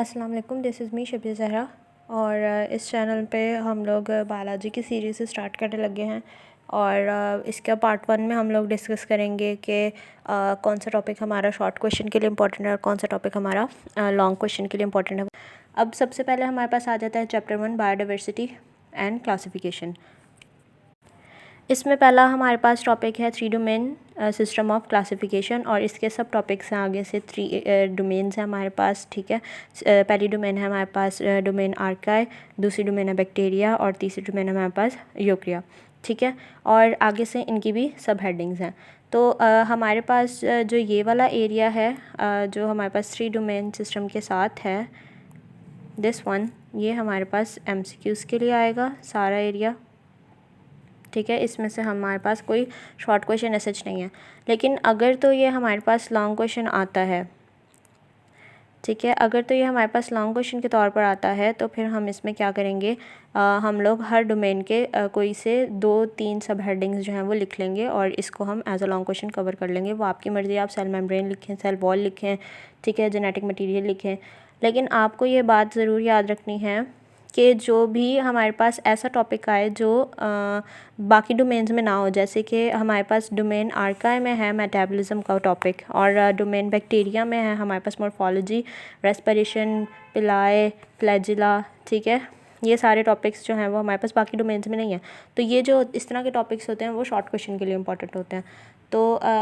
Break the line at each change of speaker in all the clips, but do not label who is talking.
अस्सलाम वालेकुम, this is me Shabbir Zahra. और इस चैनल पे हम लोग बायोलॉजी की सीरीज़ स्टार्ट करने लगे हैं। और इसका पार्ट 1 में हम लोग डिस्कस करेंगे कि कौन सा टॉपिक हमारा शॉर्ट क्वेश्चन के लिए इम्पोर्टेंट है और कौन सा टॉपिक हमारा लॉन्ग क्वेश्चन के लिए इम्पोर्टेंट है। अब सबसे पहले हमारे पास आ जाता है चैप्टर 1 बायोडाइवर्सिटी एंड क्लासिफिकेशन। इसमें पहला हमारे पास टॉपिक है 3 डोमेन सिस्टम ऑफ क्लासिफिकेशन, और इसके सब टॉपिक्स हैं आगे से 3 डोमेन्स हैं हमारे पास। ठीक है, पहली डोमेन है हमारे पास डोमेन आर्काई, दूसरी डोमेन है बैक्टीरिया और तीसरी डोमेन है हमारे पास यूकरिया। ठीक है, और आगे से इनकी भी सब हेडिंग्स हैं। तो हमारे पास जो ये वाला एरिया है जो हमारे पास 3 डोमेन सिस्टम के साथ है, दिस वन, ये हमारे पास MCQs के लिए आएगा सारा एरिया। ठीक है, इसमें से हमारे पास कोई शॉर्ट क्वेश्चन ऐसा नहीं है, लेकिन अगर तो ये हमारे पास लॉन्ग क्वेश्चन आता है, ठीक है, अगर तो ये हमारे पास लॉन्ग क्वेश्चन के तौर पर आता है तो फिर हम इसमें क्या करेंगे, हम लोग हर डोमेन के कोई से 2-3 सब हेडिंग्स जो हैं वो लिख लेंगे और इसको हम as a long question cover कर लेंगे। वो आपकी मर्ज़ी, आप सेल मेम्ब्रेन लिखें, सेल वॉल लिखें, ठीक है, जेनेटिक मटीरियल लिखें, लेकिन आपको ये बात ज़रूर याद रखनी है कि जो भी हमारे पास ऐसा टॉपिक आए जो बाकी डोमेन्स में ना हो, जैसे कि हमारे पास डोमेन आर्काई में है मेटाबॉलिज्म का टॉपिक, और डोमेन बैक्टीरिया में है हमारे पास मॉर्फोलॉजी, रेस्पिरेशन, पिलाए, फ्लैजिला। ठीक है, ये सारे टॉपिक्स जो हैं वो हमारे पास बाकी डोमेन्स में नहीं है। तो ये जो इस तरह के टॉपिक्स होते हैं वो शॉर्ट क्वेश्चन के लिए इंपॉर्टेंट होते हैं। तो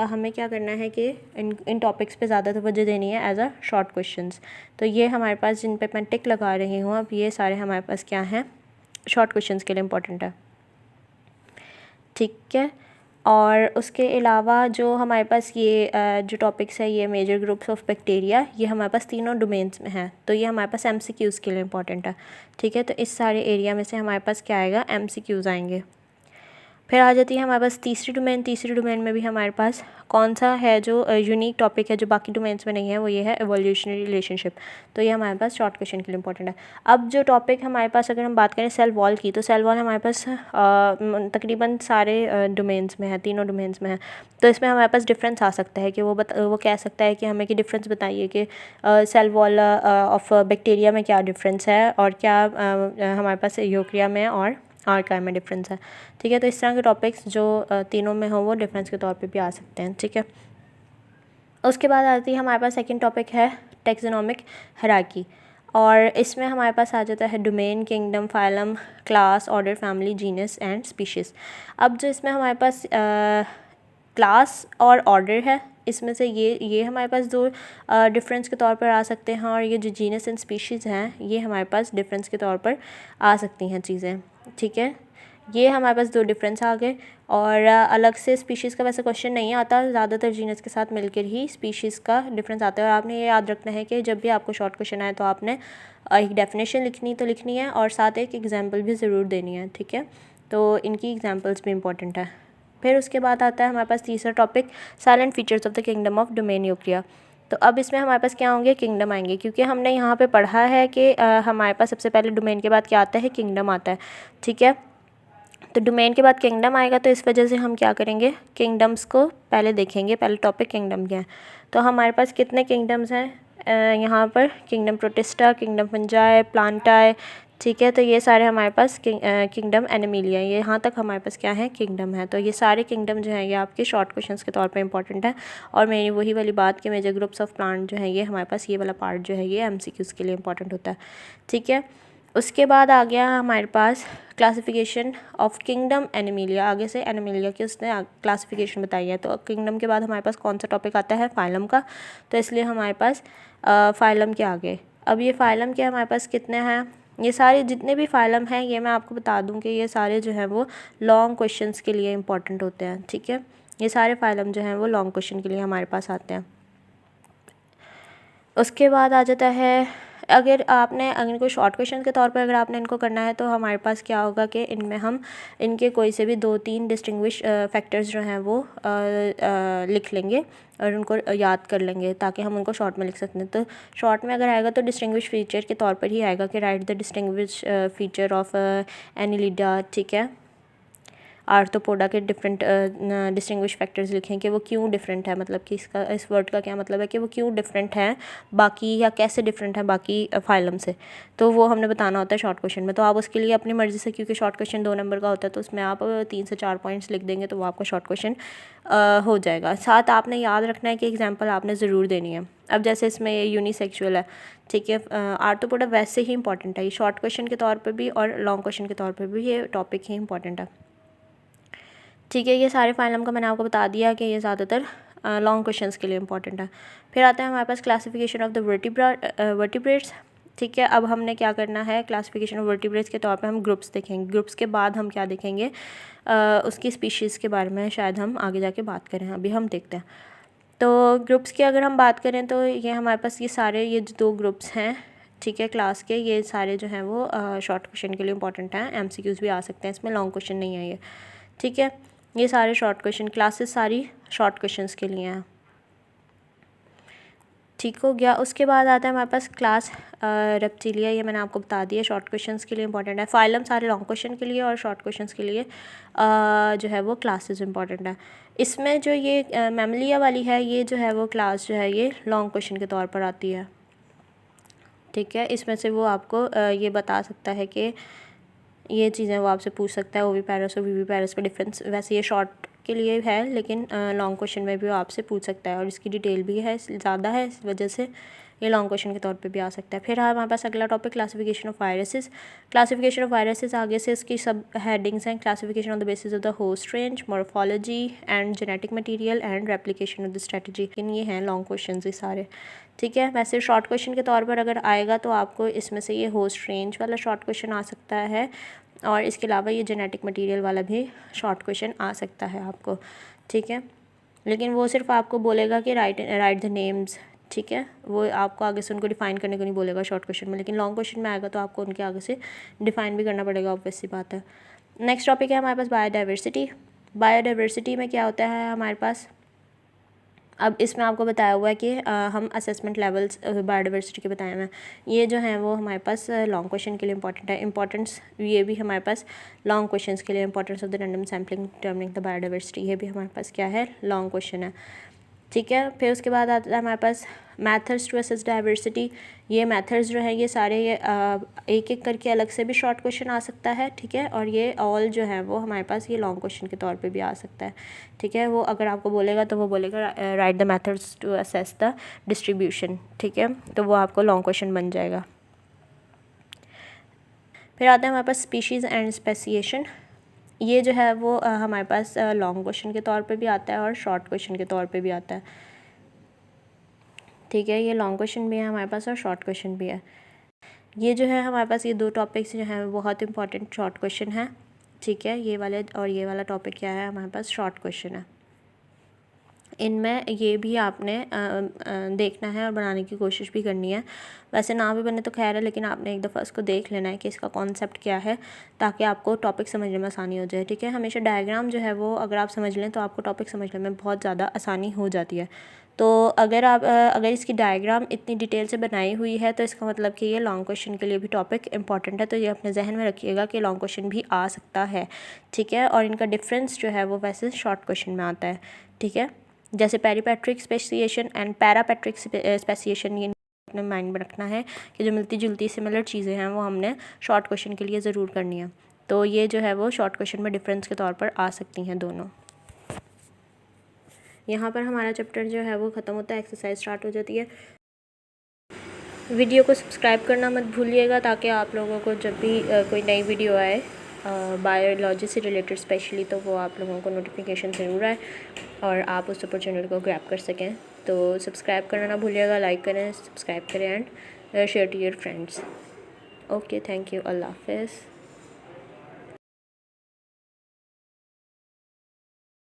हमें क्या करना है कि इन टॉपिक्स पे ज़्यादा तवज्जो देनी है एज अ शॉर्ट क्वेश्चंस। तो ये हमारे पास जिन पे मैं टिक लगा रही हूँ अब, ये सारे हमारे पास क्या हैं, शॉर्ट क्वेश्चंस के लिए इम्पोर्टेंट है। ठीक है, और उसके अलावा जो हमारे पास ये जो टॉपिक्स है, ये मेजर ग्रुप्स ऑफ बैक्टीरिया, ये हमारे पास तीनों डोमेन्स में है, तो ये हमारे पास MCQs के लिए इम्पोर्टेंट है। ठीक है, तो इस सारे एरिया में से हमारे पास क्या आएगा, MCQs आएंगे। फिर आ जाती है हमारे पास तीसरी डोमेन। तीसरी डोमेन में भी हमारे पास कौन सा है जो यूनिक टॉपिक है जो बाकी डोमेन्स में नहीं है, वो ये है एवोल्यूशनरी रिलेशनशिप। तो ये हमारे पास शॉर्ट क्वेश्चन के लिए इंपॉर्टेंट है। अब जो टॉपिक हमारे पास, अगर हम बात करें सेल वॉल की, तो सेल वॉल हमारे पास तकरीबन सारे डोमेन्स में है, तीनों डोमेन्स में है। तो इसमें हमारे पास डिफरेंस आ सकता है कि वो कह सकता है कि हमें कि डिफरेंस बताइए कि सेल वॉल ऑफ बैक्टीरिया में क्या डिफरेंस है और क्या हमारे पास यूकरिया में और आर्काई में डिफरेंस है। ठीक है, तो इस तरह के टॉपिक्स जो तीनों में हो वो डिफरेंस के तौर पे भी आ सकते हैं। ठीक है, उसके बाद आती है हमारे पास सेकंड टॉपिक है टैक्सोनॉमिक हायरार्की, और इसमें हमारे पास आ जाता है domain, kingdom, phylum, class, order, family, genus and species. अब जो इसमें हमारे पास क्लास और ऑर्डर है, इसमें से ये हमारे पास दो डिफरेंस के तौर पर आ सकते हैं, और ये जो जीनस एंड स्पीशीज़ हैं ये हमारे पास डिफरेंस के तौर पर आ सकती हैं चीज़ें। ठीक है, ये हमारे पास दो डिफरेंस आ गए, और अलग से स्पीशीज़ का वैसे क्वेश्चन नहीं आता, ज़्यादातर जीनस के साथ मिलकर ही स्पीशीज़ का डिफरेंस आता है। और आपने ये याद रखना है कि जब भी आपको शॉर्ट क्वेश्चन आए तो आपने एक डेफिनेशन लिखनी है और साथ एक एग्जाम्पल भी ज़रूर देनी है। ठीक है, तो इनकी एग्जाम्पल्स भी इंपॉर्टेंट है। फिर उसके बाद आता है हमारे पास तीसरा topic, silent features of the kingdom of domain Eukarya. तो अब इसमें हमारे पास क्या होंगे, किंगडम आएंगे, क्योंकि हमने यहाँ पे पढ़ा है कि हमारे पास सबसे पहले डोमेन के बाद क्या आता है, किंगडम आता है। ठीक है, तो डोमेन के बाद किंगडम आएगा, तो इस वजह से हम क्या करेंगे, किंगडम्स को पहले देखेंगे। पहले टॉपिक किंगडम क्या है। तो हमारे पास कितने किंगडम्स हैं यहाँ पर, किंगडम प्रोटिस्टा, किंगडम फंजाई, प्लांटाई। ठीक है, तो ये सारे हमारे पास किंगडम एनिमिलिया, ये यहाँ तक हमारे पास क्या है, किंगडम है। तो ये सारे किंगडम जो है ये आपके शॉर्ट क्वेश्चंस के तौर पे इंपॉर्टेंट है। और मेरी वही वाली बात कि मेजर ग्रुप्स ऑफ प्लांट जो है ये हमारे पास, ये वाला पार्ट जो है ये MCQs के लिए इंपॉर्टेंट होता है। ठीक है, उसके बाद आ गया हमारे पास क्लासिफिकेशन ऑफ किंगडम एनिमिलिया। आगे से एनिमिलिया की उसने क्लासिफिकेशन बताई है। तो किंगडम के बाद हमारे पास कौन सा टॉपिक आता है, फाइलम का। तो इसलिए हमारे पास फाइलम के आगे, अब ये फाइलम के हमारे पास कितने हैं, ये सारे जितने भी फाइलम हैं ये मैं आपको बता दूं कि ये सारे जो हैं वो लॉन्ग क्वेश्चंस के लिए इंपॉर्टेंट होते हैं। ठीक है, ये सारे फाइलम जो हैं वो लॉन्ग क्वेश्चन के लिए हमारे पास आते हैं। उसके बाद आ जाता है, अगर इनको शॉर्ट क्वेश्चन के तौर पर अगर आपने इनको करना है तो हमारे पास क्या होगा कि इनमें हम इनके कोई से भी 2-3 डिस्टिंग्विश फैक्टर्स जो हैं वो लिख लेंगे और उनको याद कर लेंगे ताकि हम उनको शॉर्ट में लिख सकते हैं। तो शॉर्ट में अगर आएगा तो डिस्टिंग्विश फीचर के तौर पर ही आएगा कि right the distinguish feature of Annelida. ठीक है, आर्थ्रोपोडा के डिफरेंट डिस्टिंग्विश फैक्टर्स लिखें कि वो क्यों डिफरेंट है, मतलब कि इसका इस वर्ड का क्या मतलब है कि वो क्यों डिफरेंट है बाकी, या कैसे डिफरेंट है बाकी फाइलम से, तो वो हमने बताना होता है शॉर्ट क्वेश्चन में। तो आप उसके लिए अपनी मर्ज़ी से, क्योंकि शॉर्ट क्वेश्चन 2 नंबर का होता है, तो उसमें आप 3 से 4 पॉइंट्स लिख देंगे तो वो आपका शॉर्ट क्वेश्चन हो जाएगा। साथ आपने याद रखना है कि एग्जाम्पल आपने ज़रूर देनी है। अब जैसे इसमें ये यूनिसेक्सुअल है, ठीक है, आर्थ्रोपोडा वैसे ही इंपॉर्टेंट है, ये शॉर्ट क्वेश्चन के तौर पे भी और लॉन्ग क्वेश्चन के तौर पे भी ये टॉपिक ही इंपॉर्टेंट है, ठीक है। ये सारे फाइलम का मैंने आपको बता दिया कि ये ज़्यादातर लॉन्ग क्वेश्चंस के लिए इंपॉर्टेंट है। फिर आता है हमारे पास क्लासिफिकेशन ऑफ द वर्टिब्रेट्स, ठीक है। अब हमने क्या करना है, क्लासिफिकेशन ऑफ वर्टिब्रेट्स के तौर पे हम ग्रुप्स देखेंगे। ग्रुप्स के बाद हम क्या देखेंगे, उसकी स्पीशीज़ के बारे में शायद हम आगे जाके बात करें, अभी हम देखते हैं। तो ग्रुप्स की अगर हम बात करें तो ये हमारे पास ये सारे ये जो 2 ग्रुप्स हैं, ठीक है, क्लास के, ये सारे जो हैं वो शॉर्ट क्वेश्चन के लिए इंपॉर्टेंट हैं, MCQs भी आ सकते हैं इसमें, लॉन्ग क्वेश्चन नहीं है ये, ठीक है। ये सारे शॉर्ट क्वेश्चन, क्लासेस सारी शॉर्ट क्वेश्चंस के लिए हैं, ठीक हो गया। उसके बाद आता है हमारे पास क्लास रेप्टिलिया, ये मैंने आपको बता दिया, शॉर्ट क्वेश्चंस के लिए इंपॉर्टेंट है। फाइलम सारे लॉन्ग क्वेश्चन के लिए और शॉर्ट क्वेश्चंस के लिए जो है वो क्लासेस इंपॉर्टेंट है। इसमें जो ये मैमलिया वाली है, ये जो है वो क्लास जो है ये लॉन्ग क्वेश्चन के तौर पर आती है, ठीक है। इसमें से वो आपको ये बता सकता है कि ये चीज़ें वो आपसे पूछ सकता है, ओविपेरस और विविपेरस का डिफरेंस। वैसे ये शॉर्ट के लिए है, लेकिन लॉन्ग क्वेश्चन में भी वो आपसे पूछ सकता है, और इसकी डिटेल भी है ज़्यादा है, इस वजह से ये लॉन्ग क्वेश्चन के तौर पे भी आ सकता है। फिर हमारे पास अगला topic classification of viruses. Classification of viruses, आगे से इसकी सब हेडिंग्स हैं। Classification on the basis of the host range, morphology and genetic material and replication of the strategy. ये हैं लॉन्ग क्वेश्चन ये सारे, ठीक है। वैसे शॉर्ट क्वेश्चन के तौर पर अगर आएगा तो आपको इसमें से ये होस्ट रेंज वाला शॉर्ट क्वेश्चन आ सकता है, और इसके अलावा ये जेनेटिक मटेरियल वाला भी शॉर्ट क्वेश्चन आ सकता है आपको, ठीक है। लेकिन वो सिर्फ आपको बोलेगा कि राइट द नेम्स, ठीक है, वो आपको आगे से उनको डिफ़ाइन करने को नहीं बोलेगा शॉर्ट क्वेश्चन में, लेकिन लॉन्ग क्वेश्चन में आएगा तो आपको उनके आगे से डिफ़ाइन भी करना पड़ेगा, ऑब्वियस सी बात है। नेक्स्ट टॉपिक है हमारे पास बायोडाइवर्सिटी। बायोडाइवर्सिटी में क्या होता है हमारे पास, अब इसमें आपको बताया हुआ है कि हम असेसमेंट लेवल्स बायोडाइवर्सिटी के बताए हुए हैं, ये जो हैं वो हमारे पास लॉन्ग क्वेश्चन के लिए इंपॉर्टेंट है। इंपॉर्टेंस ये भी हमारे पास लॉन्ग क्वेश्चंस के लिए, importance of the random sampling determining the biodiversity, ये भी हमारे पास क्या है, लॉन्ग क्वेश्चन है, ठीक है। फिर उसके बाद आता है हमारे पास मैथड्स टू असेस डाइवर्सिटी। ये मैथड्स जो है ये सारे ये एक एक करके अलग से भी शॉर्ट क्वेश्चन आ सकता है, ठीक है, और ये ऑल जो है वो हमारे पास ये लॉन्ग क्वेश्चन के तौर पे भी आ सकता है, ठीक है। वो अगर आपको बोलेगा तो वो बोलेगा write the methods to assess the distribution, ठीक है, तो वो आपको लॉन्ग क्वेश्चन बन जाएगा। फिर आता है हमारे पास स्पीशीज़ एंड स्पेसिएशन। ये जो है वो हमारे पास लॉन्ग क्वेश्चन के तौर पे भी आता है और शॉर्ट क्वेश्चन के तौर पे भी आता है, ठीक है। ये लॉन्ग क्वेश्चन भी है हमारे पास और शॉर्ट क्वेश्चन भी है। ये जो है हमारे पास ये 2 टॉपिक्स जो हैं बहुत इंपॉर्टेंट शॉर्ट क्वेश्चन है, ठीक है। ये वाले और ये वाला टॉपिक क्या है हमारे पास, शॉर्ट क्वेश्चन है। इनमें ये भी आपने देखना है और बनाने की कोशिश भी करनी है। वैसे ना भी बने तो खैर है, लेकिन आपने एक दफ़ा इसको देख लेना है कि इसका कॉन्सेप्ट क्या है, ताकि आपको टॉपिक समझने में आसानी हो जाए, ठीक है। हमेशा डायग्राम जो है वो अगर आप समझ लें तो आपको टॉपिक समझने में बहुत ज़्यादा आसानी हो जाती है। तो अगर इसकी डायग्राम इतनी डिटेल से बनाई हुई है तो इसका मतलब कि ये लॉन्ग क्वेश्चन के लिए भी टॉपिक इंपॉर्टेंट है, तो ये अपने जहन में रखिएगा कि लॉन्ग क्वेश्चन भी आ सकता है, ठीक है। और इनका डिफरेंस जो है वो वैसे शॉर्ट क्वेश्चन में आता है, ठीक है। जैसे पेरीपेट्रिक स्पेसिएशन एंड पैरापेट्रिक स्पेसिएशन, ये अपने माइंड में रखना है कि जो मिलती जुलती सिमिलर चीज़ें हैं वो हमने शॉर्ट क्वेश्चन के लिए ज़रूर करनी है। तो ये जो है वो शॉर्ट क्वेश्चन में डिफरेंस के तौर पर आ सकती हैं दोनों। यहाँ पर हमारा चैप्टर जो है वो ख़त्म होता है, एक्सरसाइज स्टार्ट हो जाती है। वीडियो को सब्सक्राइब करना मत भूलिएगा, ताकि आप लोगों को जब भी कोई नई वीडियो आए बायोलॉजी से रिलेटेड स्पेशली, तो वो आप लोगों को नोटिफिकेशन ज़रूर आए और आप उस अपॉर्चुनिटी को ग्रैब कर सकें। तो सब्सक्राइब करना ना भूलिएगा, लाइक करें, सब्सक्राइब करें and share to your friends. Okay, thank you, अल्लाह हाफ़िज़।